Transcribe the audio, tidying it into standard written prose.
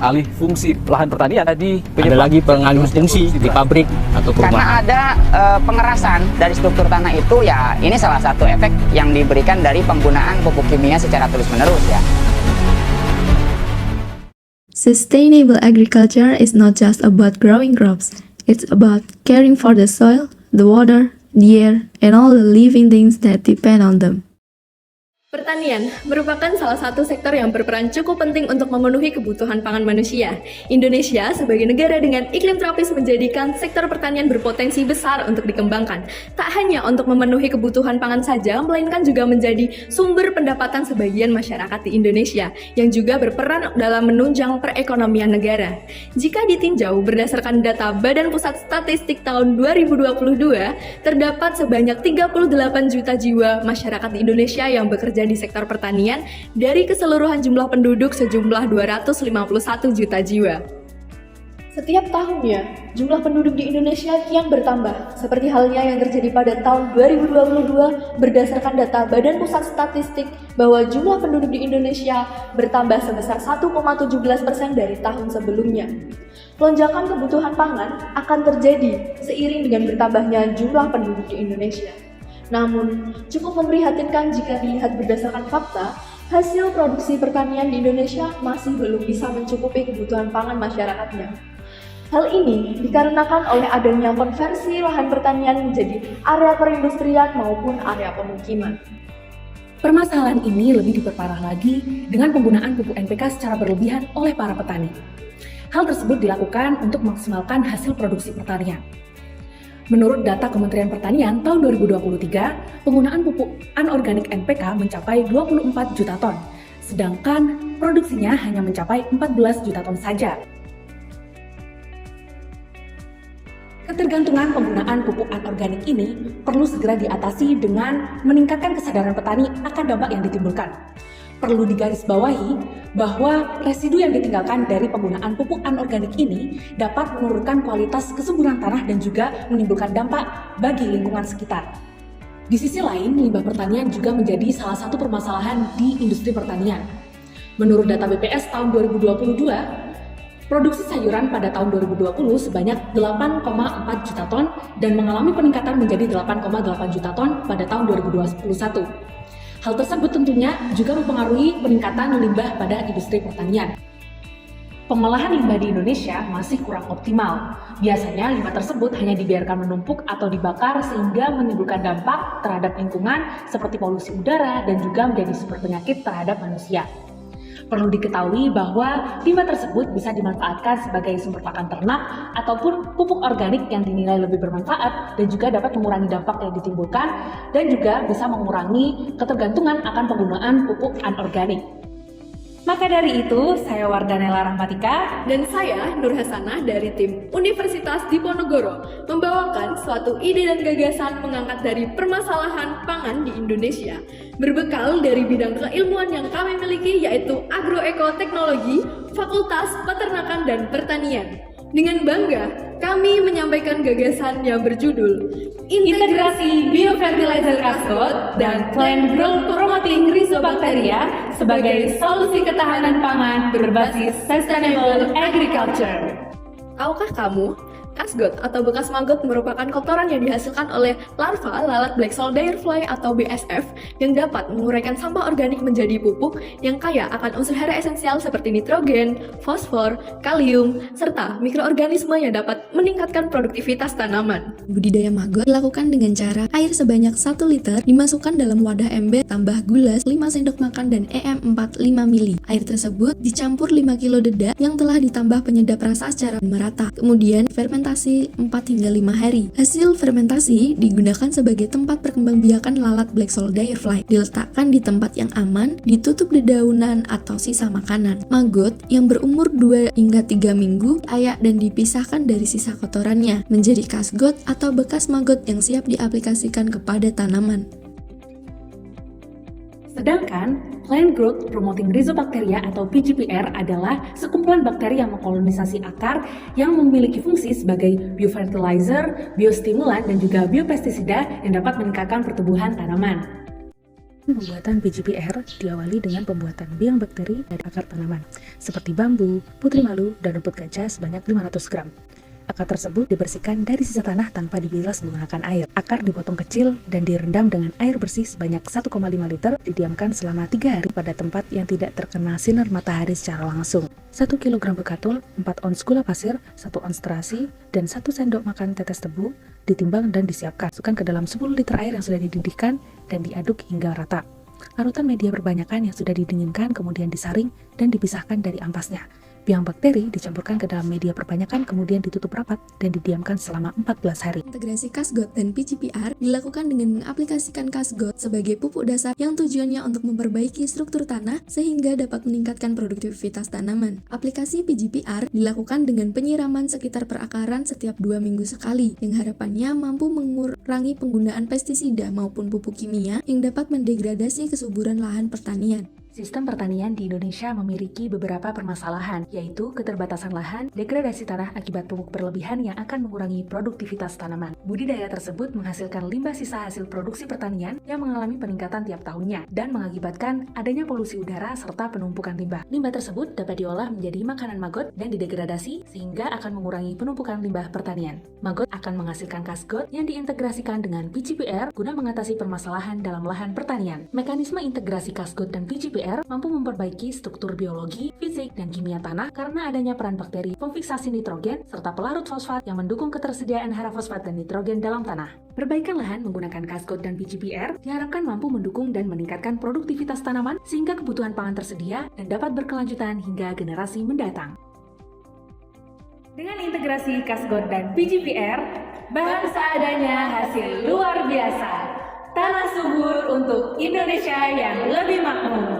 alih fungsi lahan pertanian di Ada lagi pengalihan fungsi di pabrik atau Karena perumahan. ada pengerasan dari struktur tanah itu, ya ini salah satu efek yang diberikan dari penggunaan pupuk kimia secara terus-menerus ya. Sustainable agriculture is not just about growing crops. It's about caring for the soil, the water, the air, and all the living things that depend on them. Pertanian merupakan salah satu sektor yang berperan cukup penting untuk memenuhi kebutuhan pangan manusia. Indonesia sebagai negara dengan iklim tropis menjadikan sektor pertanian berpotensi besar untuk dikembangkan. Tak hanya untuk memenuhi kebutuhan pangan saja, melainkan juga menjadi sumber pendapatan sebagian masyarakat di Indonesia yang juga berperan dalam menunjang perekonomian negara. Jika ditinjau berdasarkan data Badan Pusat Statistik tahun 2022, terdapat sebanyak 38 juta jiwa masyarakat di Indonesia yang bekerja di sektor pertanian dari keseluruhan jumlah penduduk sejumlah 251 juta jiwa. Setiap tahunnya, jumlah penduduk di Indonesia kian bertambah, seperti halnya yang terjadi pada tahun 2022 berdasarkan data Badan Pusat Statistik bahwa jumlah penduduk di Indonesia bertambah sebesar 1,17% dari tahun sebelumnya. Lonjakan kebutuhan pangan akan terjadi seiring dengan bertambahnya jumlah penduduk di Indonesia. Namun, cukup memprihatinkan jika dilihat berdasarkan fakta, hasil produksi pertanian di Indonesia masih belum bisa mencukupi kebutuhan pangan masyarakatnya. Hal ini dikarenakan oleh adanya konversi lahan pertanian menjadi area perindustrian maupun area pemukiman. Permasalahan ini lebih diperparah lagi dengan penggunaan pupuk NPK secara berlebihan oleh para petani. Hal tersebut dilakukan untuk memaksimalkan hasil produksi pertanian. Menurut data Kementerian Pertanian tahun 2023, penggunaan pupuk anorganik NPK mencapai 24 juta ton, sedangkan produksinya hanya mencapai 14 juta ton saja. Ketergantungan penggunaan pupuk anorganik ini perlu segera diatasi dengan meningkatkan kesadaran petani akan dampak yang ditimbulkan. Perlu digarisbawahi bahwa residu yang ditinggalkan dari penggunaan pupuk anorganik ini dapat menurunkan kualitas kesuburan tanah dan juga menimbulkan dampak bagi lingkungan sekitar. Di sisi lain, limbah pertanian juga menjadi salah satu permasalahan di industri pertanian. Menurut data BPS tahun 2022, produksi sayuran pada tahun 2020 sebanyak 8,4 juta ton dan mengalami peningkatan menjadi 8,8 juta ton pada tahun 2021. Hal tersebut tentunya juga mempengaruhi peningkatan limbah pada industri pertanian. Pengolahan limbah di Indonesia masih kurang optimal. Biasanya limbah tersebut hanya dibiarkan menumpuk atau dibakar sehingga menimbulkan dampak terhadap lingkungan seperti polusi udara dan juga menjadi sumber penyakit terhadap manusia. Perlu diketahui bahwa limbah tersebut bisa dimanfaatkan sebagai sumber pakan ternak ataupun pupuk organik yang dinilai lebih bermanfaat dan juga dapat mengurangi dampak yang ditimbulkan dan juga bisa mengurangi ketergantungan akan penggunaan pupuk anorganik. Maka dari itu, saya Wardanella Rahmatika Dan saya, Nur Hasanah dari tim Universitas Diponegoro, membawakan suatu ide dan gagasan mengangkat dari permasalahan pangan di Indonesia. Berbekal dari bidang keilmuan yang kami miliki yaitu Agroekoteknologi, Fakultas Peternakan dan Pertanian. Dengan bangga, kami menyampaikan gagasan yang berjudul Integrasi Biofertilizer Cascade dan Plant Growth Promoting Rhizobacteria sebagai solusi ketahanan pangan berbasis Sustainable Agriculture. Tahukah kamu, Cascade atau bekas maggot merupakan kotoran yang dihasilkan oleh larva lalat Black Soldier Fly atau BSF yang dapat menguraikan sampah organik menjadi pupuk yang kaya akan unsur hara esensial seperti nitrogen, fosfor, kalium, serta mikroorganisme yang dapat meningkatkan produktivitas tanaman. Budidaya maggot dilakukan dengan cara air sebanyak 1 liter dimasukkan dalam wadah ember tambah gula 5 sendok makan dan EM4 5 mili. Air tersebut dicampur 5 kilo dedak yang telah ditambah penyedap rasa secara merata. Kemudian fermentasi 4 hingga 5 hari. Hasil fermentasi digunakan sebagai tempat perkembangbiakan lalat Black Soldier Fly. Diletakkan di tempat yang aman, ditutup dedaunan atau sisa makanan. Maggot yang berumur 2 hingga 3 minggu ayak dan dipisahkan dari sisa kotorannya menjadi cascade atau bekas maggot yang siap diaplikasikan kepada tanaman. Sedangkan Plant Growth Promoting Rhizobacteria atau PGPR adalah sekumpulan bakteri yang mengkolonisasi akar yang memiliki fungsi sebagai biofertilizer, biostimulan, dan juga biopestisida yang dapat meningkatkan pertumbuhan tanaman. Pembuatan PGPR diawali dengan pembuatan biang bakteri dari akar tanaman, seperti bambu, putri malu, dan rumput gajah sebanyak 500 gram. Akar tersebut dibersihkan dari sisa tanah tanpa dibilas menggunakan air. Akar dipotong kecil dan direndam dengan air bersih sebanyak 1,5 liter, didiamkan selama 3 hari pada tempat yang tidak terkena sinar matahari secara langsung. 1 kg bekatul, 4 ons gula pasir, 1 ons terasi, dan 1 sendok makan tetes tebu ditimbang dan disiapkan. Masukkan ke dalam 10 liter air yang sudah dididihkan dan diaduk hingga rata. Larutan media perbanyakan yang sudah didinginkan kemudian disaring dan dipisahkan dari ampasnya. Biang bakteri dicampurkan ke dalam media perbanyakan kemudian ditutup rapat dan didiamkan selama 14 hari. Integrasi Kasgot dan PGPR dilakukan dengan mengaplikasikan Kasgot sebagai pupuk dasar yang tujuannya untuk memperbaiki struktur tanah sehingga dapat meningkatkan produktivitas tanaman. Aplikasi PGPR dilakukan dengan penyiraman sekitar perakaran setiap 2 minggu sekali, yang harapannya mampu mengurangi penggunaan pestisida maupun pupuk kimia yang dapat mendegradasi kesuburan lahan pertanian. Sistem pertanian di Indonesia memiliki beberapa permasalahan, yaitu keterbatasan lahan, degradasi tanah akibat pupuk berlebihan yang akan mengurangi produktivitas tanaman. Budidaya tersebut menghasilkan limbah sisa hasil produksi pertanian yang mengalami peningkatan tiap tahunnya dan mengakibatkan adanya polusi udara serta penumpukan limbah. Limbah tersebut dapat diolah menjadi makanan maggot dan didegradasi sehingga akan mengurangi penumpukan limbah pertanian. Maggot akan menghasilkan Kasgot yang diintegrasikan dengan PGPR guna mengatasi permasalahan dalam lahan pertanian. Mekanisme integrasi Kasgot dan PGPR mampu memperbaiki struktur biologi, fisik, dan kimia tanah karena adanya peran bakteri pemfiksasi nitrogen serta pelarut fosfat yang mendukung ketersediaan hara fosfat dan nitrogen dalam tanah. Perbaikan lahan menggunakan Kasgot dan PGPR diharapkan mampu mendukung dan meningkatkan produktivitas tanaman sehingga kebutuhan pangan tersedia dan dapat berkelanjutan hingga generasi mendatang. Dengan integrasi Kasgot dan PGPR, bahan seadanya hasil luar biasa. Tanah subur untuk Indonesia yang lebih makmur.